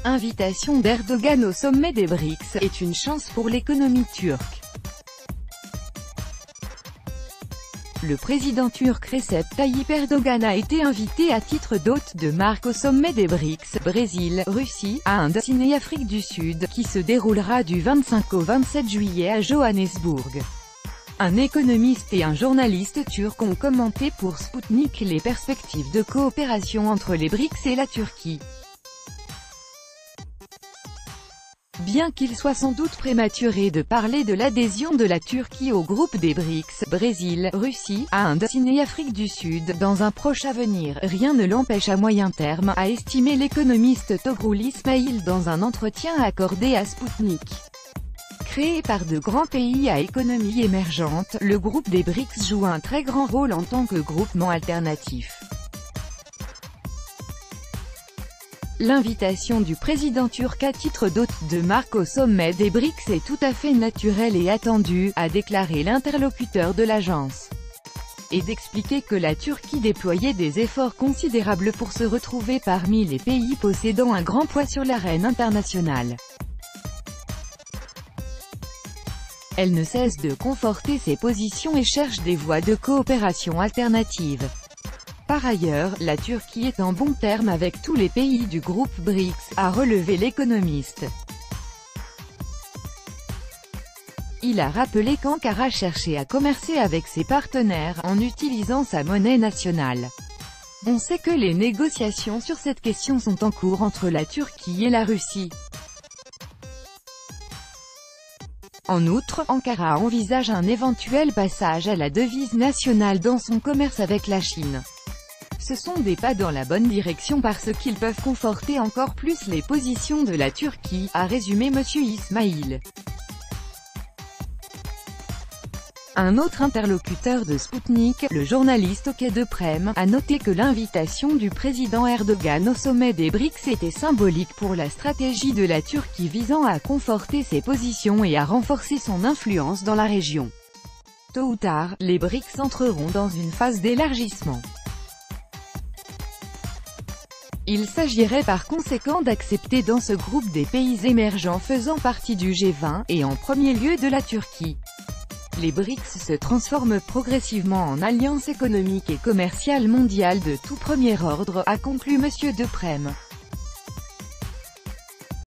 Invitation d'Erdogan au sommet des BRICS est une chance pour l'économie turque. Le président turc Recep Tayyip Erdogan a été invité à titre d'hôte de marque au sommet des BRICS, Brésil, Russie, Inde, Chine et Afrique du Sud, qui se déroulera du 25 au 27 juillet à Johannesburg. Un économiste et un journaliste turc ont commenté pour Sputnik les perspectives de coopération entre les BRICS et la Turquie. Bien qu'il soit sans doute prématuré de parler de l'adhésion de la Turquie au groupe des BRICS, Brésil, Russie, Inde, Chine et Afrique du Sud, dans un proche avenir, rien ne l'empêche à moyen terme, a estimé l'économiste Togrul Ismail dans un entretien accordé à Sputnik. Créé par de grands pays à économie émergente, le groupe des BRICS joue un très grand rôle en tant que groupement alternatif. L'invitation du président turc à titre d'hôte de marque au sommet des BRICS est tout à fait naturelle et attendue, a déclaré l'interlocuteur de l'agence. Et d'expliquer que la Turquie déployait des efforts considérables pour se retrouver parmi les pays possédant un grand poids sur l'arène internationale. Elle ne cesse de conforter ses positions et cherche des voies de coopération alternatives. Par ailleurs, la Turquie est en bons termes avec tous les pays du groupe BRICS, a relevé l'économiste. Il a rappelé qu'Ankara cherchait à commercer avec ses partenaires en utilisant sa monnaie nationale. On sait que les négociations sur cette question sont en cours entre la Turquie et la Russie. En outre, Ankara envisage un éventuel passage à la devise nationale dans son commerce avec la Chine. Ce sont des pas dans la bonne direction parce qu'ils peuvent conforter encore plus les positions de la Turquie, a résumé M. Ismail. Un autre interlocuteur de Sputnik, le journaliste au Quai de Prem, a noté que l'invitation du président Erdogan au sommet des BRICS était symbolique pour la stratégie de la Turquie visant à conforter ses positions et à renforcer son influence dans la région. Tôt ou tard, les BRICS entreront dans une phase d'élargissement. Il s'agirait par conséquent d'accepter dans ce groupe des pays émergents faisant partie du G20, et en premier lieu de la Turquie. Les BRICS se transforment progressivement en alliance économique et commerciale mondiale de tout premier ordre, a conclu M. De Prem.